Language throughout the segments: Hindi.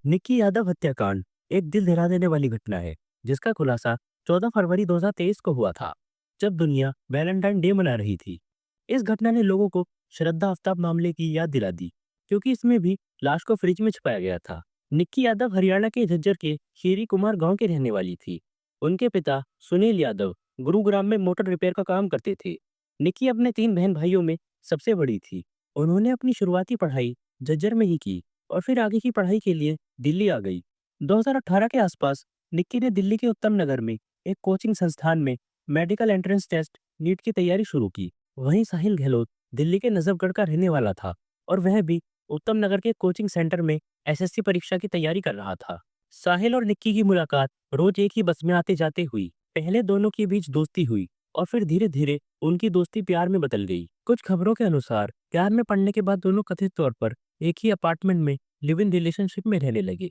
निक्की यादव हत्याकांड एक दिल दहला देने वाली घटना है जिसका खुलासा 14 फरवरी 2023 को हुआ था, जब दुनिया वैलेंटाइन डे मना रही थी। इस घटना ने लोगों को श्रद्धा आफ्ताब मामले की याद दिला दी, क्योंकि इसमें भी लाश को फ्रिज में छुपाया गया था। निक्की यादव हरियाणा के झज्जर के खीरी कुमार गांव के रहने वाली थी। उनके पिता सुनील यादव गुरुग्राम में मोटर रिपेयर का काम करते थे। निक्की अपने 3 बहन भाइयों में सबसे बड़ी थी। उन्होंने अपनी शुरुआती पढ़ाई झज्जर में ही की और फिर आगे की पढ़ाई के लिए दिल्ली आ गई। 2018 के आसपास निक्की ने दिल्ली के उत्तम नगर में एक कोचिंग संस्थान में मेडिकल एंट्रेंस टेस्ट नीट की तैयारी शुरू की। वहीं साहिल गहलोत दिल्ली के नजफगढ़ का रहने वाला था और वह भी उत्तम नगर के कोचिंग सेंटर में एसएससी परीक्षा की तैयारी कर रहा था। साहिल और निक्की की मुलाकात रोज एक ही बस में आते जाते हुई। पहले दोनों के बीच दोस्ती हुई और फिर धीरे धीरे उनकी दोस्ती प्यार में बदल गई। कुछ खबरों के अनुसार प्यार में पड़ने के बाद दोनों कथित तौर पर एक ही अपार्टमेंट में लिव इन रिलेशनशिप में रहने लगे।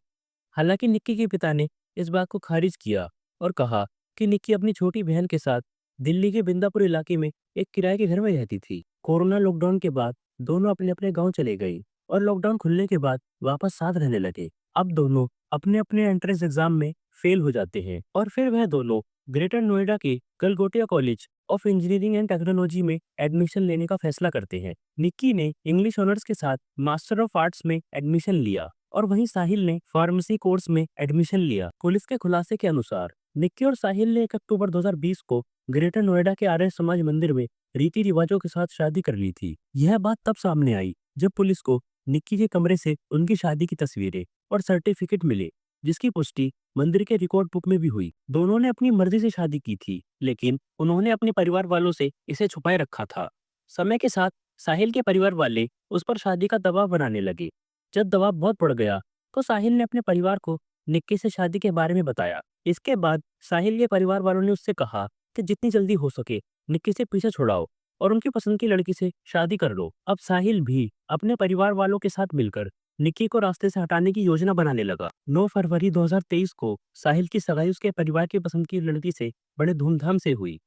हालांकि निक्की के पिता ने इस बात को खारिज किया और कहा कि निक्की अपनी छोटी बहन के साथ दिल्ली के बिंदापुर इलाके में एक किराए के घर में रहती थी। कोरोना लॉकडाउन के बाद दोनों अपने अपने गांव चले गए और लॉकडाउन खुलने के बाद वापस साथ रहने लगे। अब दोनों अपने अपने एंट्रेंस एग्जाम में फेल हो जाते हैं और फिर वह दोनों ग्रेटर नोएडा के Galgotia college of engineering and technology में एडमिशन लेने का फैसला करते हैं। निक्की ने इंग्लिश ऑनर्स के साथ मास्टर ऑफ आर्ट्स में एडमिशन लिया और वहीं साहिल ने फार्मेसी कोर्स में एडमिशन लिया। पुलिस के खुलासे के अनुसार निक्की और साहिल ने 1 अक्टूबर 2020 को ग्रेटर नोएडा के आर्य समाज मंदिर में रीति रिवाजों के साथ शादी कर ली थी। यह बात तब सामने आई जब पुलिस को निक्की के कमरे से उनकी शादी की तस्वीरें और सर्टिफिकेट मिले, जिसकी पुष्टि मंदिर के रिकॉर्ड बुक में भी हुई। दोनों ने अपनी मर्जी से शादी की थी, लेकिन उन्होंने अपने परिवार वालों से इसे छुपाए रखा था। समय के साथ साहिल के परिवार वाले उस पर शादी का दबाव बनाने लगे। जब दबाव बहुत बढ़ गया तो साहिल ने अपने परिवार को निक्की से शादी के बारे में बताया। इसके बाद साहिल के परिवार वालों ने उससे कहा कि जितनी जल्दी हो सके निक्की से पीछे छुड़ाओ और उनकी पसंद की लड़की से शादी कर लो। अब साहिल भी अपने परिवार वालों के साथ मिलकर निक्की को रास्ते से हटाने की योजना बनाने लगा। 9 फरवरी 2023 को साहिल की सगाई उसके परिवार की पसंद की लड़की से बड़े धूमधाम से हुई।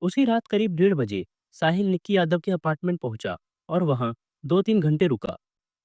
उसी रात करीब 1:30 बजे साहिल निक्की यादव के अपार्टमेंट पहुंचा और वहां 2-3 घंटे रुका।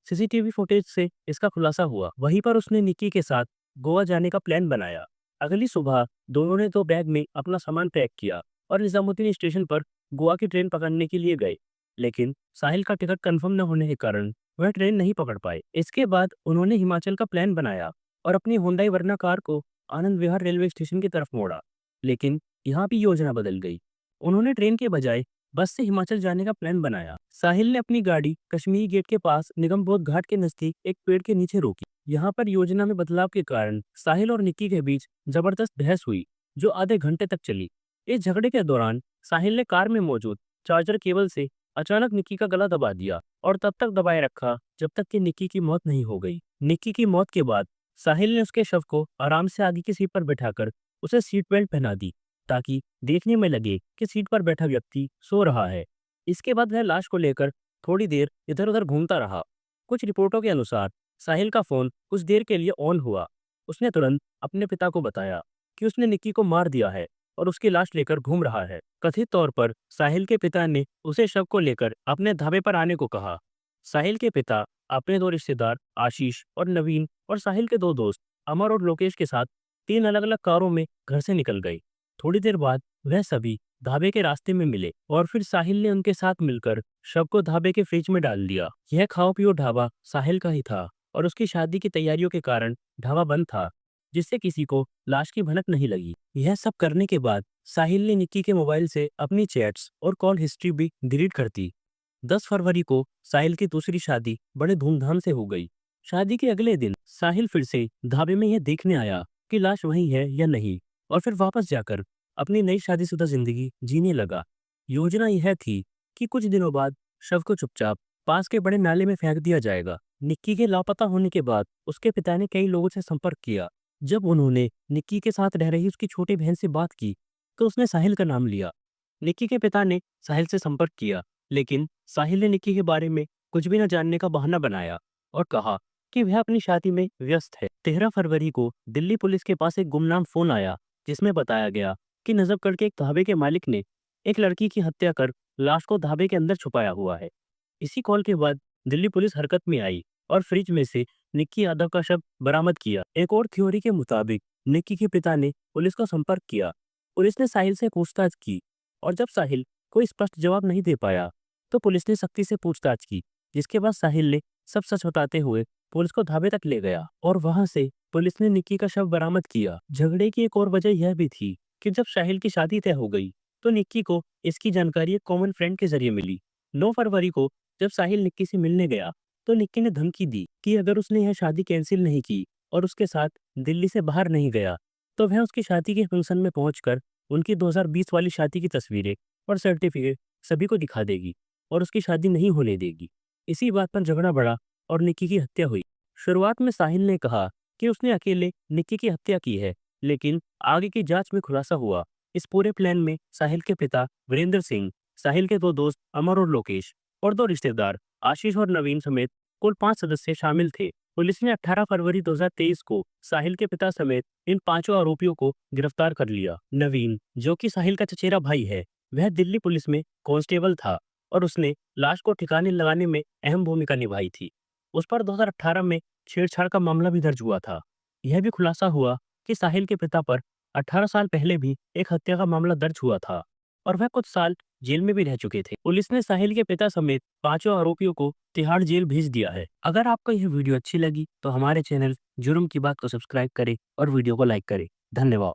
सीसीटीवी फुटेज से इसका खुलासा हुआ। वहीं पर उसने निक्की के साथ गोवा जाने का प्लान बनाया। अगली सुबह दोनों ने 2 बैग में अपना सामान पैक किया और निजामुद्दीन स्टेशन पर गोवा की ट्रेन पकड़ने के लिए गए, लेकिन साहिल का टिकट कंफर्म न होने के कारण वह ट्रेन नहीं पकड़ पाए। इसके बाद उन्होंने हिमाचल का प्लान बनाया और अपनी हुंडई वर्ना कार को आनंद विहार रेलवे स्टेशन की तरफ मोड़ा, लेकिन यहाँ भी योजना बदल गई। उन्होंने ट्रेन के बजाय बस से हिमाचल जाने का प्लान बनाया। साहिल ने अपनी गाड़ी कश्मीरी गेट के पास निगमबोध घाट के नजदीक एक पेड़ के नीचे रोकी। यहाँ पर योजना में बदलाव के कारण साहिल और निक्की के बीच जबरदस्त बहस हुई, जो आधे घंटे तक चली। इस झगड़े के दौरान साहिल ने कार में मौजूद चार्जर केबल से अचानक निक्की का गला दबा दिया और तब तक दबाए रखा जब तक कि निक्की की मौत नहीं हो गई। निक्की की मौत के बाद साहिल ने उसके शव को आराम से आगे की सीट पर बैठाकर उसे सीट बेल्ट पहना दी, ताकि देखने में लगे कि सीट पर बैठा व्यक्ति सो रहा है। इसके बाद वह लाश को लेकर थोड़ी देर इधर उधर घूमता रहा। कुछ रिपोर्टों के अनुसार साहिल का फोन कुछ देर के लिए ऑन हुआ। उसने तुरंत अपने पिता को बताया कि उसने निक्की को मार दिया है और उसकी लाश लेकर घूम रहा है। कथित तौर पर साहिल के पिता ने उसे शव को लेकर अपने ढाबे पर आने को कहा। साहिल के पिता अपने 2 रिश्तेदार आशीष और नवीन और साहिल के 2 दोस्त अमर और लोकेश के साथ 3 अलग-अलग कारों में घर से निकल गए। थोड़ी देर बाद वह सभी ढाबे के रास्ते में मिले और फिर साहिल ने उनके साथ मिलकर शव को ढाबे के फ्रिज में डाल दिया। यह खाओ पियो ढाबा साहिल का ही था और उसकी शादी की तैयारियों के कारण ढाबा बंद था, जिससे किसी को लाश की भनक नहीं लगी। यह सब करने के बाद साहिल ने निक्की के मोबाइल से अपनी चैट्स और कॉल हिस्ट्री भी डिलीट कर दी। 10 फरवरी को साहिल की दूसरी शादी बड़े धूमधाम से हो गई। शादी के अगले दिन साहिल फिर से ढाबे में यह देखने आया कि लाश वही है या नहीं, और फिर वापस जाकर अपनी नई शादीशुदा जिंदगी जीने लगा। योजना यह थी कि कुछ दिनों बाद शव को चुपचाप पास के बड़े नाले में फेंक दिया जाएगा। निक्की के लापता होने के बाद उसके पिता ने कई लोगों से संपर्क किया। जब उन्होंने निक्की के साथ रह रही उसकी छोटी बहन से बात की तो उसने साहिल का नाम लिया। निक्की के पिता ने साहिल से संपर्क किया, लेकिन साहिल ने निक्की के बारे में कुछ भी न जानने का बहाना बनाया और कहा कि वह अपनी शादी में व्यस्त है। 13 फरवरी को दिल्ली पुलिस के पास एक गुमनाम फोन आया, जिसमें बताया गया कि नजफगढ़ के एक ढाबे के मालिक ने एक लड़की की हत्या कर लाश को ढाबे के अंदर छुपाया हुआ है। इसी कॉल के बाद दिल्ली पुलिस हरकत में आई और फ्रिज में से निक्की यादव का शव बरामद किया। एक और थ्योरी के मुताबिक निक्की के पिता ने पुलिस को संपर्क किया। पुलिस ने साहिल से पूछताछ की और जब साहिल कोई स्पष्ट जवाब नहीं दे पाया तो पुलिस ने सख्ती से पूछताछ की, जिसके बाद साहिल ने सब सच बताते हुए पुलिस को ढाबे तक ले गया और वहां से पुलिस ने निक्की का शव बरामद किया। झगड़े की एक और वजह यह भी थी कि जब साहिल की शादी तय हो गई तो निक्की को इसकी जानकारी एक कॉमन फ्रेंड के जरिए मिली। 9 फरवरी को जब साहिल निक्की से मिलने गया तो निक्की ने धमकी दी कि अगर उसने यह शादी कैंसिल नहीं की और उसके साथ दिल्ली से बाहर नहीं गया तो वह उसकी शादी के फंक्शन में पहुंचकर उनकी 2020 वाली शादी की तस्वीरें और सर्टिफिकेट सभी को दिखा देगी और उसकी शादी नहीं होने देगी। इसी बात पर झगड़ा बढ़ा और निक्की की हत्या हुई। शुरुआत में साहिल ने कहा कि उसने अकेले निक्की की हत्या की है, लेकिन आगे की जांच में खुलासा हुआ इस पूरे प्लान में साहिल के पिता वीरेंद्र सिंह, साहिल के 2 दोस्त अमर और लोकेश और 2 रिश्तेदार आशीष और नवीन समेत कुल 5 सदस्य शामिल थे। पुलिस ने 18 फरवरी 2023 को साहिल के पिता समेत इन 5 आरोपियों को गिरफ्तार कर लिया। नवीन, जो कि साहिल का चचेरा भाई है, वह दिल्ली पुलिस में कांस्टेबल था और उसने लाश को ठिकाने लगाने में अहम भूमिका निभाई थी। उस पर 2018 में छेड़छाड़ का मामला भी दर्ज हुआ था। यह भी खुलासा हुआ कि साहिल के पिता पर 18 साल पहले भी एक हत्या का मामला दर्ज हुआ था और वह कुछ साल जेल में भी रह चुके थे। पुलिस ने साहिल के पिता समेत 5 आरोपियों को तिहाड़ जेल भेज दिया है। अगर आपको यह वीडियो अच्छी लगी तो हमारे चैनल जुर्म की बात को सब्सक्राइब करें और वीडियो को लाइक करें। धन्यवाद।